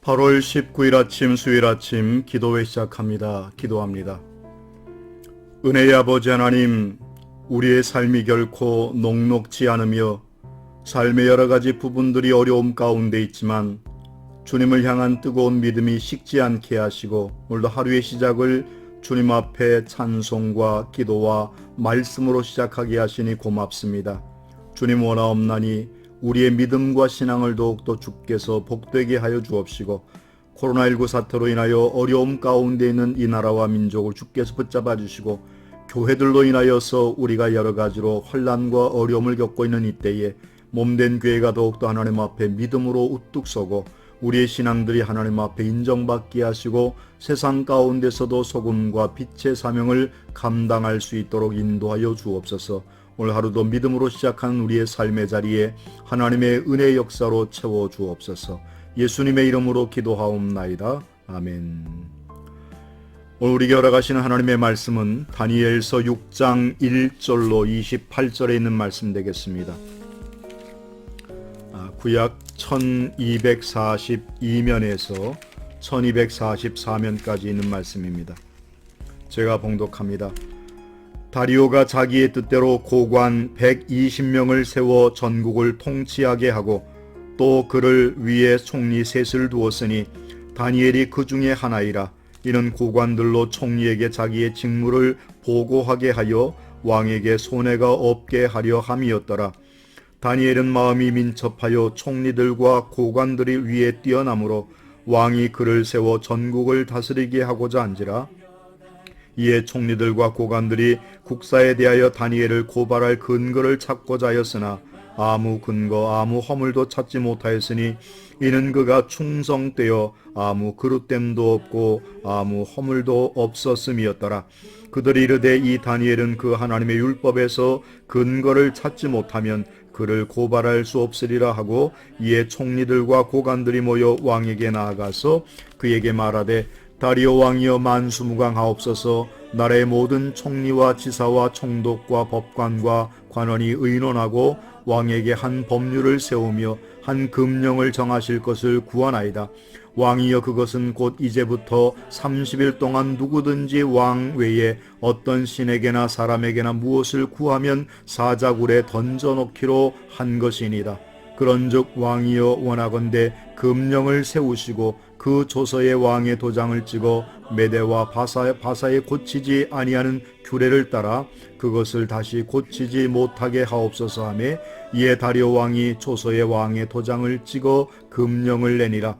8월 19일 아침 수요일 아침 기도회 시작합니다. 기도합니다. 은혜의 아버지 하나님, 우리의 삶이 결코 녹록지 않으며 삶의 여러 가지 부분들이 어려움 가운데 있지만 주님을 향한 뜨거운 믿음이 식지 않게 하시고 오늘도 하루의 시작을 주님 앞에 찬송과 기도와 말씀으로 시작하게 하시니 고맙습니다. 주님 원하옵나니 우리의 믿음과 신앙을 더욱더 주께서 복되게 하여 주옵시고 코로나19 사태로 인하여 어려움 가운데 있는 이 나라와 민족을 주께서 붙잡아 주시고 교회들로 인하여서 우리가 여러 가지로 환난과 어려움을 겪고 있는 이때에 몸된 교회가 더욱더 하나님 앞에 믿음으로 우뚝 서고 우리의 신앙들이 하나님 앞에 인정받게 하시고 세상 가운데서도 소금과 빛의 사명을 감당할 수 있도록 인도하여 주옵소서. 오늘 하루도 믿음으로 시작한 우리의 삶의 자리에 하나님의 은혜의 역사로 채워 주옵소서. 예수님의 이름으로 기도하옵나이다. 아멘. 오늘 우리에게 허락하시는 하나님의 말씀은 다니엘서 6장 1절로 28절에 있는 말씀 되겠습니다. 구약 1242면에서 1244면까지 있는 말씀입니다. 제가 봉독합니다. 다리오가 자기의 뜻대로 고관 120명을 세워 전국을 통치하게 하고 또 그를 위에 총리 셋을 두었으니 다니엘이 그 중에 하나이라. 이는 고관들로 총리에게 자기의 직무를 보고하게 하여 왕에게 손해가 없게 하려 함이었더라. 다니엘은 마음이 민첩하여 총리들과 고관들이 위에 뛰어나므로 왕이 그를 세워 전국을 다스리게 하고자 한지라. 이에 총리들과 고관들이 국사에 대하여 다니엘을 고발할 근거를 찾고자 하였으나 아무 근거 아무 허물도 찾지 못하였으니 이는 그가 충성되어 아무 그릇됨도 없고 아무 허물도 없었음이었더라. 그들이 이르되 이 다니엘은 그 하나님의 율법에서 근거를 찾지 못하면 그를 고발할 수 없으리라 하고 이에 총리들과 고관들이 모여 왕에게 나아가서 그에게 말하되 다리오 왕이여 만수무강하옵소서. 나라의 모든 총리와 지사와 총독과 법관과 관원이 의논하고 왕에게 한 법률을 세우며 한 금령을 정하실 것을 구하나이다. 왕이여 그것은 곧 이제부터 30일 동안 누구든지 왕 외에 어떤 신에게나 사람에게나 무엇을 구하면 사자굴에 던져놓기로 한 것이니라. 그런즉 왕이여 원하건대 금령을 세우시고 그 조서에 왕의 도장을 찍어 메대와 바사에 고치지 아니하는 규례를 따라 그것을 다시 고치지 못하게 하옵소서 하며 이에 다리오 왕이 조서에 왕의 도장을 찍어 금령을 내니라.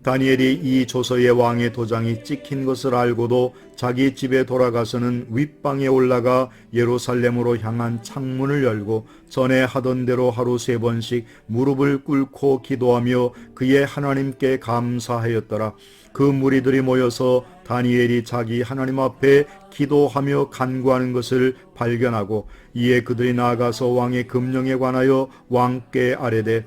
다니엘이 이 조서에 왕의 도장이 찍힌 것을 알고도 자기 집에 돌아가서는 윗방에 올라가 예루살렘으로 향한 창문을 열고 전에 하던 대로 하루 3번씩 무릎을 꿇고 기도하며 그의 하나님께 감사하였더라. 그 무리들이 모여서 다니엘이 자기 하나님 앞에 기도하며 간구하는 것을 발견하고 이에 그들이 나아가서 왕의 금령에 관하여 왕께 아뢰되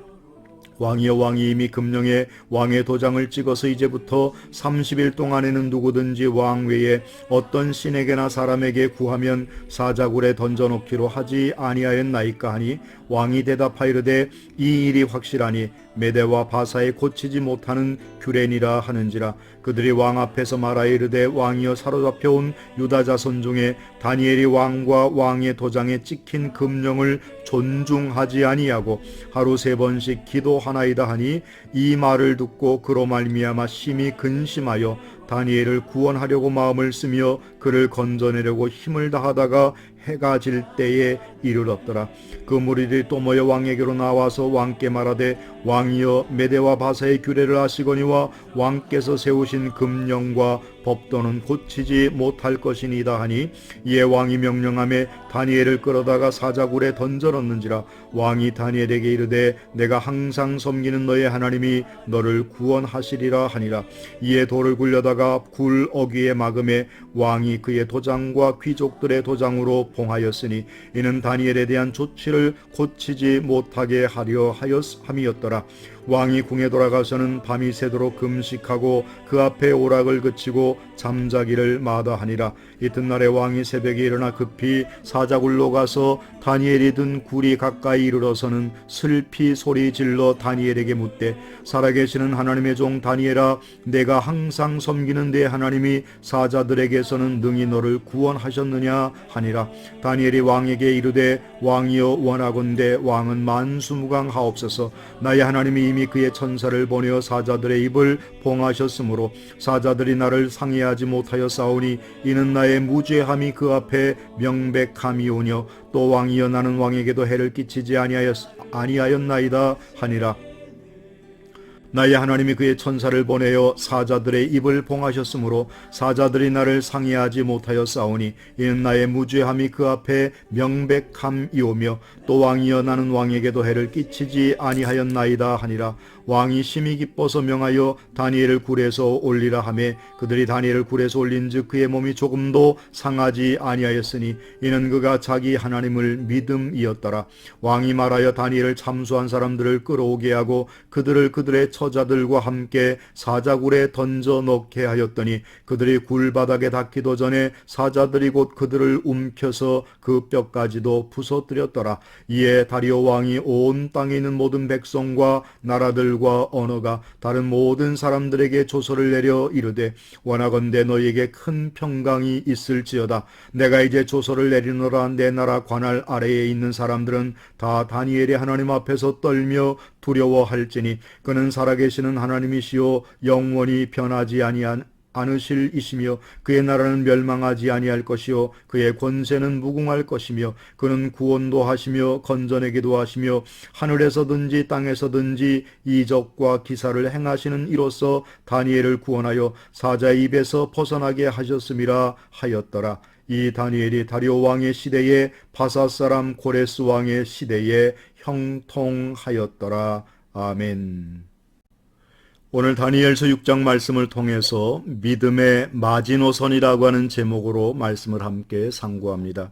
왕이여 왕이 이미 금령에 왕의 도장을 찍어서 이제부터 30일 동안에는 누구든지 왕 외에 어떤 신에게나 사람에게 구하면 사자굴에 던져놓기로 하지 아니하였나이까 하니 왕이 대답하이르되 이 일이 확실하니 메대와 바사에 고치지 못하는 규례니라 하는지라. 그들이 왕 앞에서 말하이르되 왕이여 사로잡혀온 유다 자손 중에 다니엘이 왕과 왕의 도장에 찍힌 금령을 존중하지 아니하고 하루 3번씩 기도하나이다 하니 이 말을 듣고 그로 말미암아 심히 근심하여 다니엘을 구원하려고 마음을 쓰며 그를 건져내려고 힘을 다하다가 해가 질 때에 이르렀더라. 그 무리들이 또 모여 왕에게로 나와서 왕께 말하되 왕이여 메대와 바사의 규례를 아시거니와 왕께서 세우신 금령과 법도는 고치지 못할 것이니이다 하니 이에 왕이 명령하며 다니엘을 끌어다가 사자굴에 던져넣는지라. 왕이 다니엘에게 이르되 내가 항상 섬기는 너의 하나님이 너를 구원하시리라 하니라. 이에 돌을 굴려다가 굴 어귀에 막음에 왕이 그의 도장과 귀족들의 도장으로 봉하였으니 이는 다니엘에 대한 조치를 고치지 못하게 하려 함이었더라. 왕이 궁에 돌아가서는 밤이 새도록 금식하고 그 앞에 오락을 그치고 잠자기를 마다하니라. 이튿날에 왕이 새벽에 일어나 급히 사자굴로 가서 다니엘이 든 굴이 가까이 이르러서는 슬피 소리 질러 다니엘에게 묻되, 살아계시는 하나님의 종 다니엘아, 내가 항상 섬기는 내 하나님이 사자들에게서는 능히 너를 구원하셨느냐 하니라. 다니엘이 왕에게 이르되, 왕이여 원하건대 왕은 만수무강하옵소서. 나의 하나님이 이미 그의 천사를 보내어 사자들의 입을 봉하셨으므로 사자들이 나를 상해하지 못하여 싸우니 이는 나의 무죄함이 그 앞에 명백함이오뇨. 또 왕이여 나는 왕에게도 해를 끼치지 아니하였나이다 하니라. 나의 하나님이 그의 천사를 보내어 사자들의 입을 봉하셨으므로 사자들이 나를 상해하지 못하여 싸우니 이는 나의 무죄함이 그 앞에 명백함이오며, 또 왕이여 나는 왕에게도 해를 끼치지 아니하였나이다 하니라. 왕이 심히 기뻐서 명하여 다니엘을 굴에서 올리라 하매 그들이 다니엘을 굴에서 올린즉 그의 몸이 조금도 상하지 아니하였으니 이는 그가 자기 하나님을 믿음이었더라. 왕이 말하여 다니엘을 참수한 사람들을 끌어오게 하고 그들을 그들의 처자들과 함께 사자굴에 던져 넣게 하였더니 그들이 굴 바닥에 닿기도 전에 사자들이 곧 그들을 움켜서 그 뼈까지도 부서뜨렸더라. 이에 다리오 왕이 온 땅에 있는 모든 백성과 나라들 과 언어가 다른 모든 사람들에게 조서를 내려 이르되, 원하건대 너희에게 큰 평강이 있을지어다. 내가 이제 조서를 내리노라. 내 나라 관할 아래에 있는 사람들은 다 다니엘의 하나님 앞에서 떨며 두려워할지니 그는 살아계시는 하나님이시요 영원히 변하지 않으실 이시며 그의 나라는 멸망하지 아니할 것이요 그의 권세는 무궁할 것이며 그는 구원도 하시며 건져내기도 하시며 하늘에서든지 땅에서든지 이적과 기사를 행하시는 이로써 다니엘을 구원하여 사자의 입에서 벗어나게 하셨음이라 하였더라. 이 다니엘이 다리오 왕의 시대에 바사 사람 고레스 왕의 시대에 형통하였더라. 아멘. 오늘 다니엘서 6장 말씀을 통해서 믿음의 마지노선이라고 하는 제목으로 말씀을 함께 상고합니다.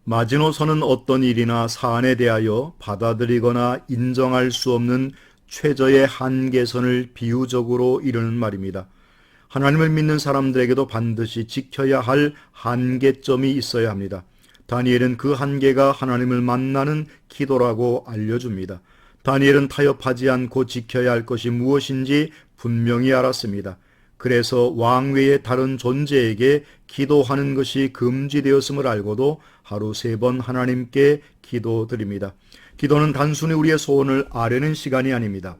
마지노선은 어떤 일이나 사안에 대하여 받아들이거나 인정할 수 없는 최저의 한계선을 비유적으로 이르는 말입니다. 하나님을 믿는 사람들에게도 반드시 지켜야 할 한계점이 있어야 합니다. 다니엘은 그 한계가 하나님을 만나는 기도라고 알려줍니다. 다니엘은 타협하지 않고 지켜야 할 것이 무엇인지 분명히 알았습니다. 그래서 왕 외의 다른 존재에게 기도하는 것이 금지되었음을 알고도 하루 3번 하나님께 기도드립니다. 기도는 단순히 우리의 소원을 아뢰는 시간이 아닙니다.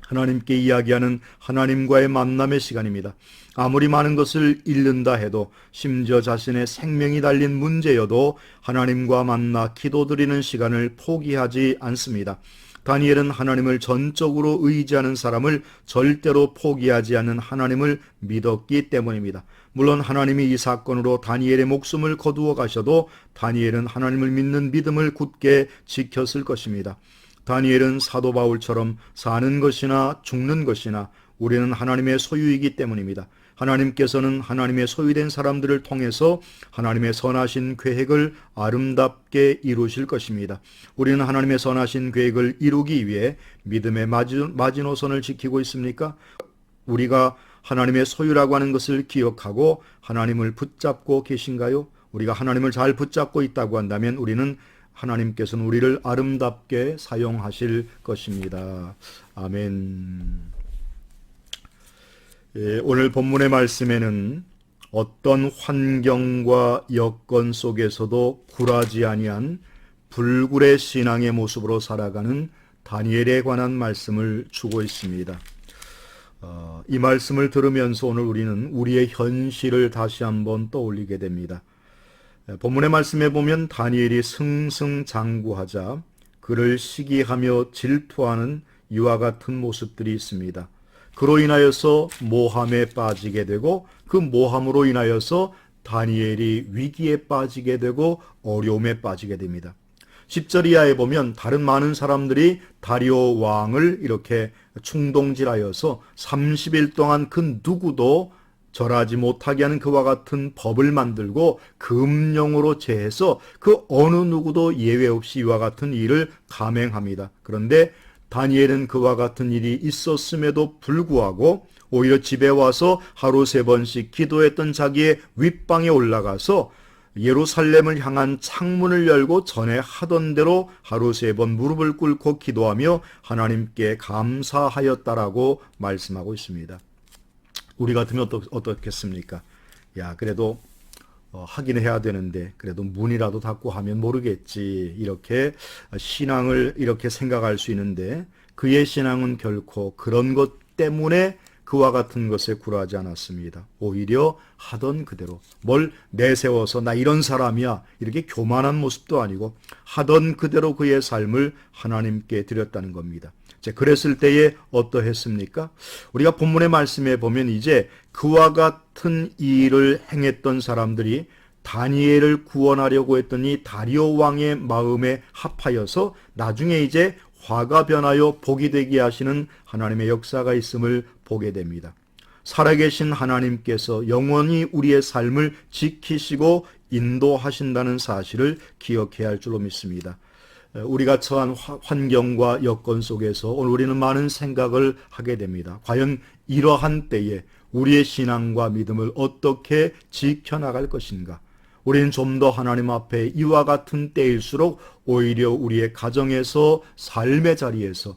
하나님께 이야기하는 하나님과의 만남의 시간입니다. 아무리 많은 것을 잃는다 해도, 심지어 자신의 생명이 달린 문제여도 하나님과 만나 기도드리는 시간을 포기하지 않습니다. 다니엘은 하나님을 전적으로 의지하는 사람을 절대로 포기하지 않는 하나님을 믿었기 때문입니다. 물론 하나님이 이 사건으로 다니엘의 목숨을 거두어 가셔도 다니엘은 하나님을 믿는 믿음을 굳게 지켰을 것입니다. 다니엘은 사도 바울처럼 사는 것이나 죽는 것이나 우리는 하나님의 소유이기 때문입니다. 하나님께서는 하나님의 소유된 사람들을 통해서 하나님의 선하신 계획을 아름답게 이루실 것입니다. 우리는 하나님의 선하신 계획을 이루기 위해 믿음의 마지노선을 지키고 있습니까? 우리가 하나님의 소유라고 하는 것을 기억하고 하나님을 붙잡고 계신가요? 우리가 하나님을 잘 붙잡고 있다고 한다면 우리는 하나님께서는 우리를 아름답게 사용하실 것입니다. 아멘. 오늘 본문의 말씀에는 어떤 환경과 여건 속에서도 굴하지 아니한 불굴의 신앙의 모습으로 살아가는 다니엘에 관한 말씀을 주고 있습니다. 이 말씀을 들으면서 오늘 우리는 우리의 현실을 다시 한번 떠올리게 됩니다. 본문의 말씀에 보면 다니엘이 승승장구하자 그를 시기하며 질투하는 이와 같은 모습들이 있습니다. 그로 인하여서 모함에 빠지게 되고 그 모함으로 인하여서 다니엘이 위기에 빠지게 되고 어려움에 빠지게 됩니다. 10절 이하에 보면 다른 많은 사람들이 다리오 왕을 이렇게 충동질하여서 30일 동안 그 누구도 절하지 못하게 하는 그와 같은 법을 만들고 금령으로 제해서 그 어느 누구도 예외 없이 이와 같은 일을 감행합니다. 그런데 다니엘은 그와 같은 일이 있었음에도 불구하고 오히려 집에 와서 하루 3번씩 기도했던 자기의 윗방에 올라가서 예루살렘을 향한 창문을 열고 전에 하던 대로 하루 3번 무릎을 꿇고 기도하며 하나님께 감사하였다라고 말씀하고 있습니다. 우리 같으면 어떻겠습니까? 야, 그래도 하긴 해야 되는데 그래도 문이라도 닫고 하면 모르겠지, 이렇게 신앙을 이렇게 생각할 수 있는데, 그의 신앙은 결코 그런 것 때문에 그와 같은 것에 굴하지 않았습니다. 오히려 하던 그대로, 뭘 내세워서 나 이런 사람이야 이렇게 교만한 모습도 아니고 하던 그대로 그의 삶을 하나님께 드렸다는 겁니다. 그랬을 때에 어떠했습니까? 우리가 본문의 말씀에 보면 이제 그와 같은 일을 행했던 사람들이 다니엘을 구원하려고 했더니 다리오 왕의 마음에 합하여서 나중에 이제 화가 변하여 복이 되게 하시는 하나님의 역사가 있음을 보게 됩니다. 살아계신 하나님께서 영원히 우리의 삶을 지키시고 인도하신다는 사실을 기억해야 할 줄로 믿습니다. 우리가 처한 환경과 여건 속에서 오늘 우리는 많은 생각을 하게 됩니다. 과연 이러한 때에 우리의 신앙과 믿음을 어떻게 지켜나갈 것인가? 우리는 좀 더 하나님 앞에 이와 같은 때일수록 오히려 우리의 가정에서, 삶의 자리에서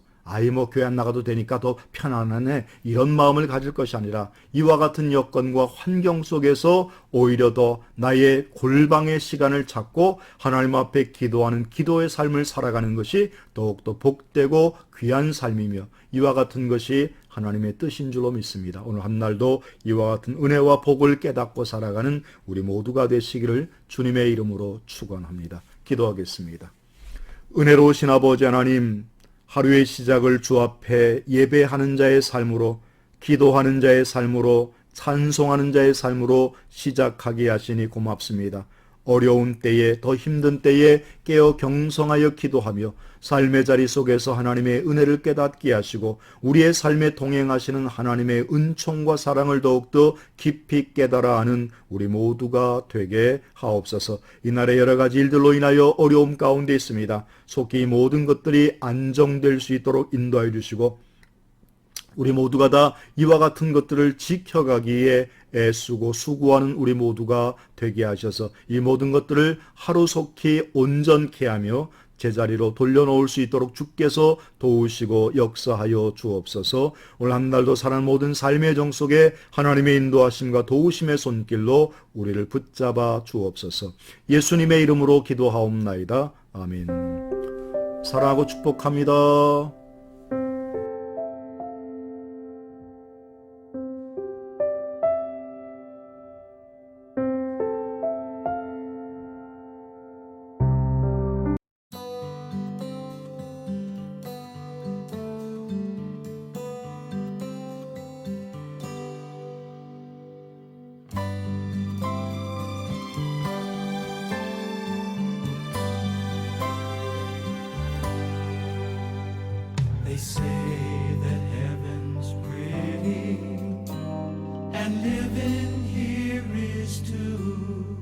교회 안 나가도 되니까 더 편안하네, 이런 마음을 가질 것이 아니라 이와 같은 여건과 환경 속에서 오히려 더 나의 골방의 시간을 찾고 하나님 앞에 기도하는 기도의 삶을 살아가는 것이 더욱더 복되고 귀한 삶이며, 이와 같은 것이 하나님의 뜻인 줄로 믿습니다. 오늘 한날도 이와 같은 은혜와 복을 깨닫고 살아가는 우리 모두가 되시기를 주님의 이름으로 축원합니다. 기도하겠습니다. 은혜로우신 아버지 하나님, 하루의 시작을 주 앞에 예배하는 자의 삶으로, 기도하는 자의 삶으로, 찬송하는 자의 삶으로 시작하게 하시니 고맙습니다. 어려운 때에, 더 힘든 때에 깨어 경성하여 기도하며 삶의 자리 속에서 하나님의 은혜를 깨닫게 하시고 우리의 삶에 동행하시는 하나님의 은총과 사랑을 더욱더 깊이 깨달아 아는 우리 모두가 되게 하옵소서. 이날의 여러 가지 일들로 인하여 어려움 가운데 있습니다. 속히 모든 것들이 안정될 수 있도록 인도하여 주시고 우리 모두가 다 이와 같은 것들을 지켜가기에 애쓰고 수고하는 우리 모두가 되게 하셔서 이 모든 것들을 하루속히 온전케 하며 제자리로 돌려놓을 수 있도록 주께서 도우시고 역사하여 주옵소서. 오늘 한 날도 사는 모든 삶의 정 속에 하나님의 인도하심과 도우심의 손길로 우리를 붙잡아 주옵소서. 예수님의 이름으로 기도하옵나이다. 아멘. 사랑하고 축복합니다. They say that heaven's pretty and living here is too.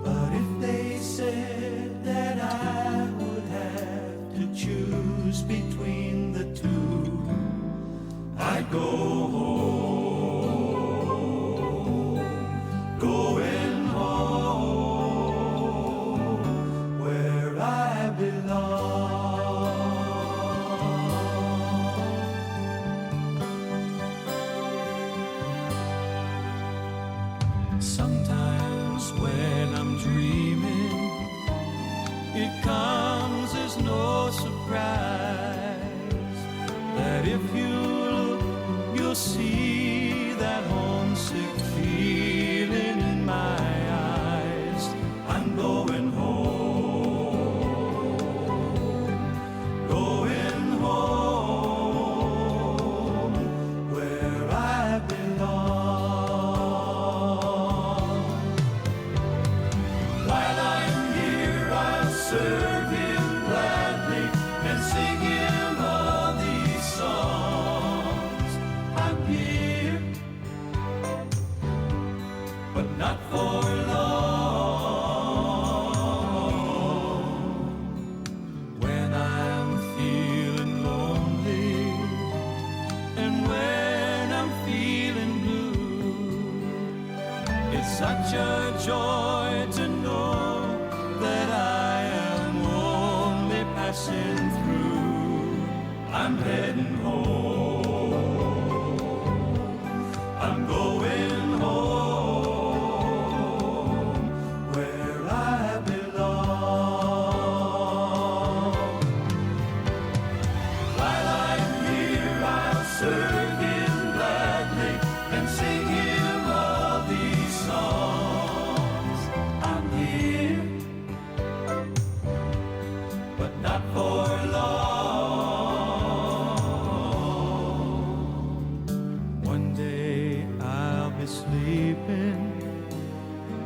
But if they said that I would have to choose between the two, I'd go home, going home where I belong. Sometimes when I'm dreaming, it comes as no surprise that if you look, you'll see that homesick feeling in my eyes. I'm going home, going home where I belong. Serve him gladly and sing him all these songs. I'm here, but not for long. When I'm feeling It's such a joy to know that I am only passing through. I'm heading home. I'm going home where I belong. While I'm here, I'll serve Him gladly and sing Him all these songs. I'm here, but not for long. One day I'll be sleeping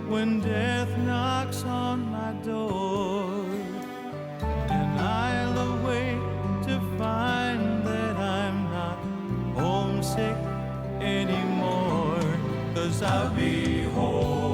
when death knocks on my door, and I'll awake to find that I'm not homesick anymore, 'cause I'll be home.